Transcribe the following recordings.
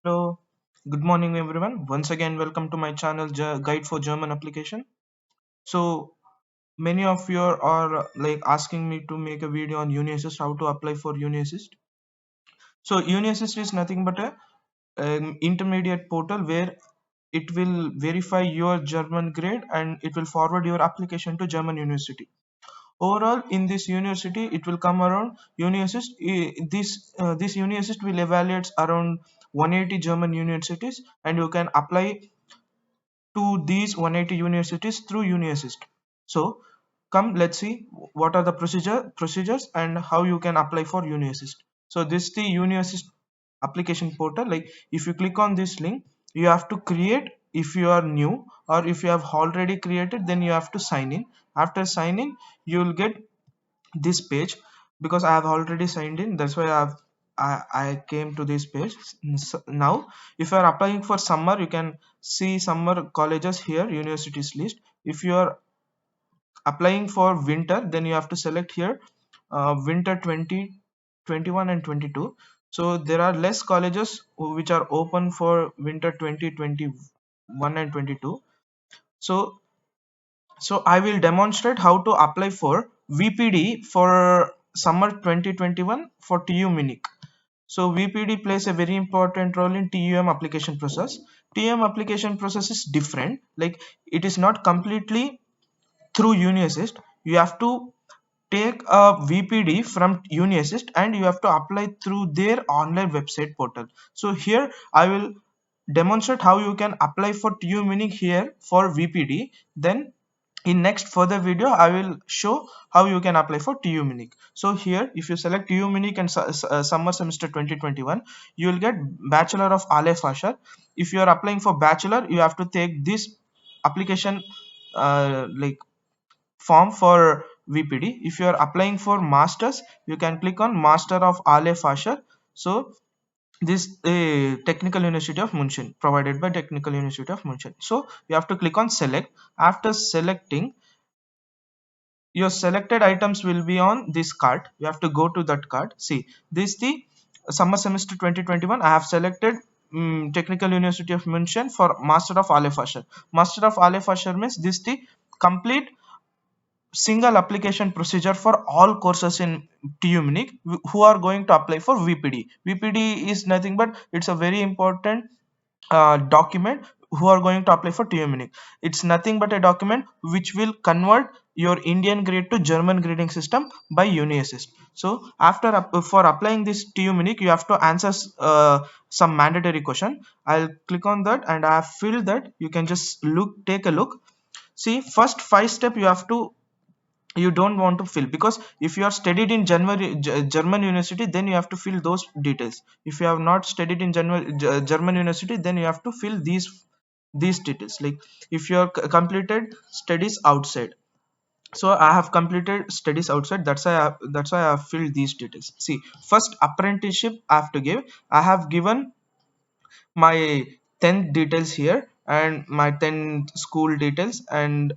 Hello, good morning everyone. Once again, welcome to my channel Guide for German Application. So many of you are like asking me to make a video on Uni-assist, how to apply for Uni-assist. So Uni-assist is nothing but a intermediate portal where it will verify your German grade and it will forward your application to German university. Overall, in this university, it will come around Uni-assist. This Uni-assist will evaluate around 180 German universities, and you can apply to these 180 universities through Uni-assist. So come, let's see what are the procedures and how you can apply for Uni-assist. So this is the Uni-assist application portal. Like if you click on this link, you have to create if you are new, or if you have already created, then you have to sign in. After signing, you will get this page. Because I have already signed in, that's why I came to this page. Now if you are applying for summer, you can see summer colleges here, universities list. If you are applying for winter, then you have to select here winter 2021 and 22. So there are less colleges which are open for winter 2021 and 22. So I will demonstrate how to apply for VPD for summer 2021 for TU Munich. So VPD plays a very important role in TUM application process. TUM application process is different. Like it is not completely through Uni-assist. You have to take a VPD from Uni-assist and you have to apply through their online website portal. So here I will demonstrate how you can apply for TU Munich here for VPD. Then in next further video I will show how you can apply for TU Munich. So here if you select TU Munich and summer semester 2021, you will get Bachelor of Ale Fasher. If you are applying for bachelor, you have to take this application like form for VPD. If you are applying for masters, you can click on Master of Ale Fasher. So this Technical University of München, provided by Technical University of München. So you have to click on select. After selecting, your selected items will be on this card. You have to go to that card. See, this the summer semester 2021. I have selected Technical University of München for Master of Ale Fasher. Master of Ale Fasher means this the complete single application procedure for all courses in TU Munich who are going to apply for VPD. VPD is nothing but it's a very important document who are going to apply for TU Munich. It's nothing but a document which will convert your Indian grade to German grading system by Uni-assist. So after for applying this TU Munich, you have to answer some mandatory question. I'll click on that and I have filled that. You can just take a look. See, first 5 step you don't want to fill, because if you are studied in German university, then you have to fill those details. If you have not studied in German university, then you have to fill these details. Like if you are completed studies outside, so I have completed studies outside, that's why I have filled these details. See, first apprenticeship I have to give. I have given my 10th details here and my 10th school details, and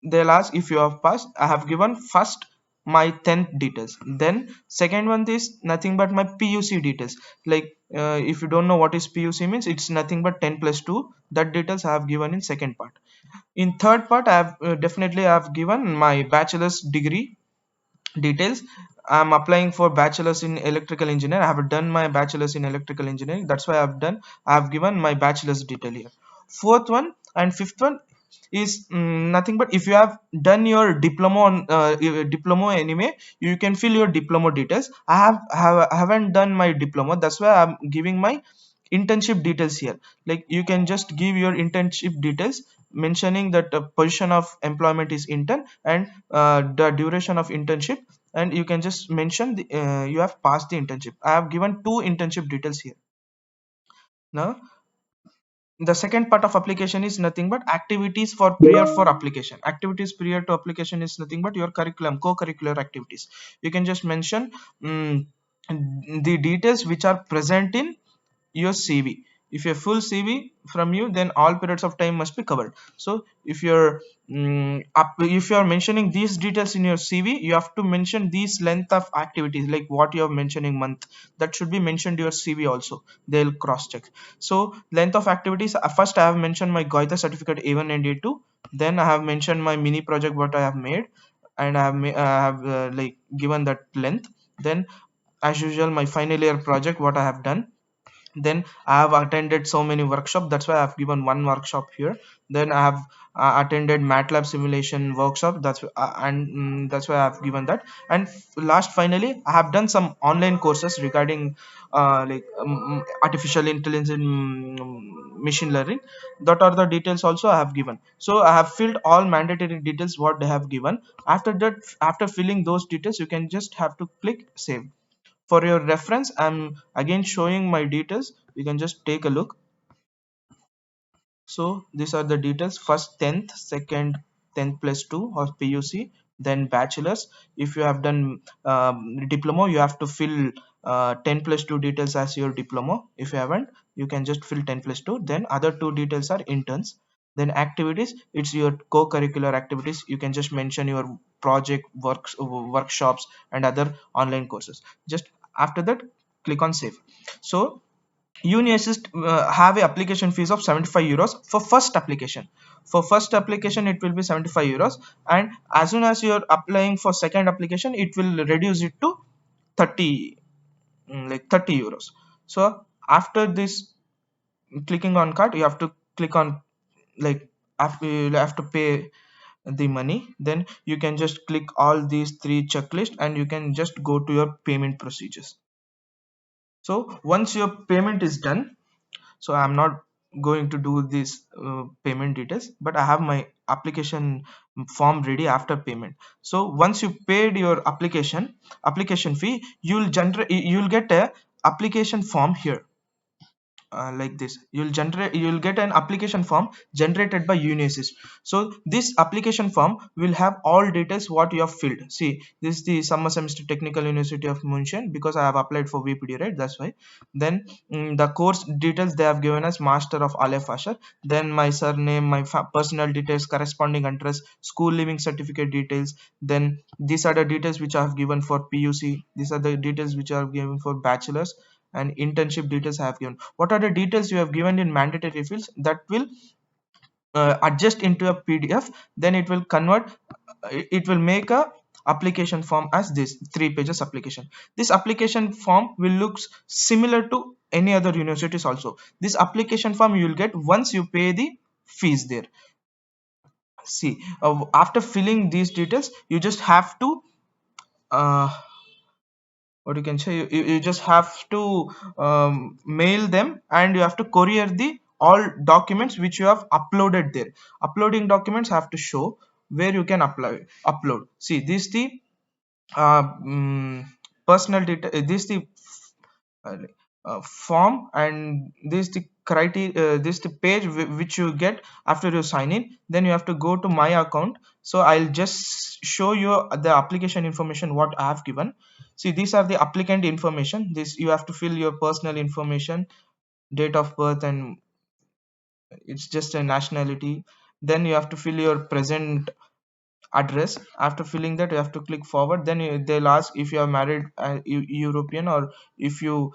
they'll ask if you have passed. I have given first my 10th details. Then second one is nothing but my PUC details. Like if you don't know what is PUC means, it's nothing but 10 plus 2. That details I have given in second part. In third part, I have definitely I have given my bachelor's degree details. I'm applying for bachelor's in electrical engineering. I have done my bachelor's in electrical engineering, that's why I have given my bachelor's detail here. Fourth one and fifth one is nothing but if you have done your diploma on diploma anyway, you can fill your diploma details. I haven't done my diploma, that's why I'm giving my internship details here. Like you can just give your internship details mentioning that the position of employment is intern and the duration of internship, and you can just mention you have passed the internship. I have given two internship details here. Now the second part of application is nothing but activities for prior for application. Activities prior to application is nothing but your curriculum, co-curricular activities. You can just mention the details which are present in your CV. if a full CV from you, then all periods of time must be covered. So if you're if you are mentioning these details in your CV, you have to mention these length of activities, like what you are mentioning month, that should be mentioned in your CV also. They'll cross check. So length of activities, first I have mentioned my Goethe certificate A1 and A2, then I have mentioned my mini project what I have made, and I have like given that length. Then as usual, my final year project what I have done. Then I have attended so many workshops, that's why I have given one workshop here. Then I have attended MATLAB simulation workshop, that's why I have given that. And last, finally, I have done some online courses regarding artificial intelligence and machine learning. That are the details also I have given. So I have filled all mandatory details what they have given. After that, after filling those details, you can just have to click save. For your reference, I'm again showing my details, you can just take a look. So these are the details: first 10th, second 10th plus 2 or PUC, then bachelor's. If you have done diploma, you have to fill 10 plus 2 details as your diploma. If you haven't, you can just fill 10 plus 2. Then other two details are interns. Then activities, it's your co-curricular activities, you can just mention your project works, workshops and other online courses. Just after that, click on save. So Uni-assist have a application fees of 75 euros for first application. For first application, it will be 75 euros, and as soon as you're applying for second application, it will reduce it to 30, like 30 euros. So after this, clicking on card, you have to click on, like, after you have to pay the money. Then you can just click all these three checklists and you can just go to your payment procedures. So once your payment is done, so I'm not going to do this payment details, but I have my application form ready after payment. So once you paid your application fee, you'll get a application form here, like this. You'll get an application form generated by Uni-assist. So this application form will have all details what you have filled. See, this is the summer semester technical university of München, because I have applied for VPD, right? That's why. Then the course details they have given as master of Aleph Asher. Then my surname, my personal details, corresponding address, school living certificate details. Then these are the details which I have given for PUC. These are the details which I have given for bachelor's, and internship details I have given. What are the details you have given in mandatory fields, that will adjust into a PDF. Then it will convert, it will make a application form as this 3 pages application. This application form will look similar to any other universities also. This application form you will get once you pay the fees there. See, after filling these details, you just have to what you can say, you just have to mail them, and you have to courier the all documents which you have uploaded there. Uploading documents have to show where you can upload. See, this the uh, mm, personal data, this the uh, form, and this the criteria, this the page which you get after you sign in. Then you have to go to my account. So I'll just show you the application information what I have given. See, these are the applicant information. This you have to fill your personal information, date of birth, and it's just a nationality. Then you have to fill your present address. After filling that, you have to click forward. Then they'll ask if you are married, European, or if you,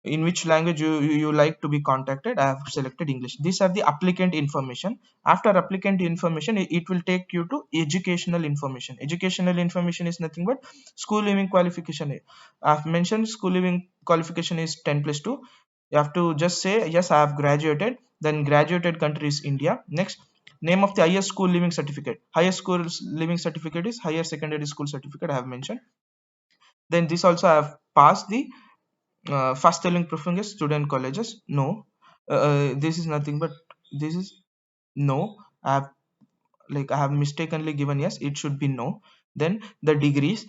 in which language you like to be contacted. I have selected English. These are the applicant information. After applicant information, it will take you to educational information. Educational information is nothing but school living qualification. I've mentioned school living qualification is 10 plus 2. You have to just say yes, I have graduated. Then graduated country is India. Next, name of the highest school living certificate. Highest school living certificate is higher secondary school certificate, I have mentioned. Then this also I have passed the fast telling preferring is student colleges. No, this is nothing but, this is no. I have, like, I have mistakenly given yes, it should be no. Then the degrees,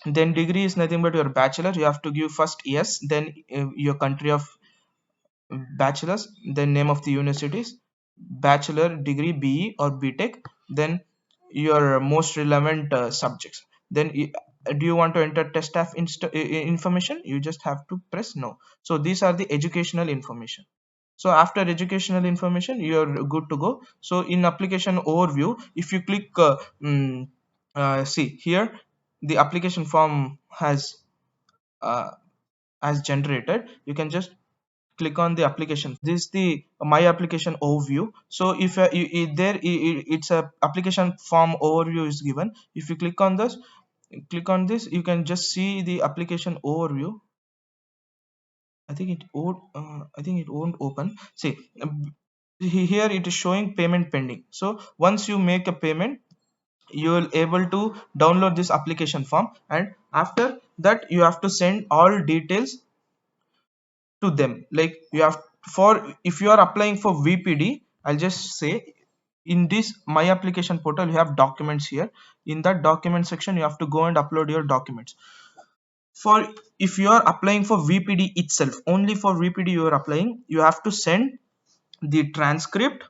then degree is nothing but your bachelor. You have to give first yes, then your country of bachelor's, then name of the universities, bachelor degree, BE or BTech, then your most relevant subjects. Then do you want to enter test staff information? You just have to press no. So these are the educational information. So after educational information, you're good to go. So in application overview, if you click see here, the application form uh, has generated. You can just click on the application. This is the my application overview. So if it's a application form overview is given. If you click on this, you can just see the application overview. I think it won't open. See, here it is showing payment pending. So once you make a payment, you will able to download this application form, and after that you have to send all details to them. Like you have, for if you are applying for VPD, I'll just say, in this my application portal you have documents here. In that document section, you have to go and upload your documents. For if you are applying for VPD itself, only for VPD you are applying, you have to send the transcript,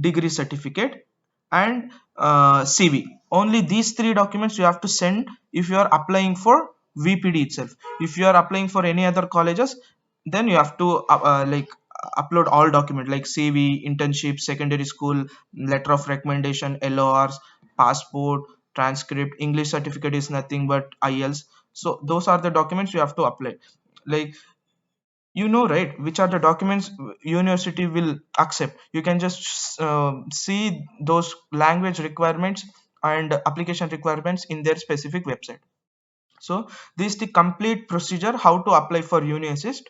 degree certificate, and CV. Only these three documents you have to send if you are applying for VPD itself. If you are applying for any other colleges, then you have to upload all documents like CV, internship, secondary school, letter of recommendation, LORs, passport, transcript. English certificate is nothing but IELTS. So those are the documents you have to apply. Like, you know, right, which are the documents university will accept. You can just see those language requirements and application requirements in their specific website. So this is the complete procedure how to apply for Uni-assist.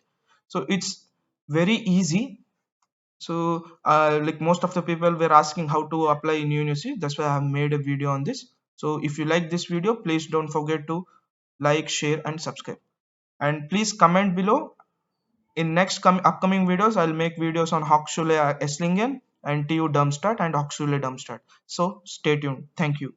So it's very easy. So like most of the people were asking how to apply in Uni-assist, that's why I have made a video on this. So if you like this video, please don't forget to like, share and subscribe, and please comment below. In next upcoming videos, I'll make videos on Hochschule Esslingen and TU Darmstadt and Hochschule Darmstadt. So stay tuned. Thank you.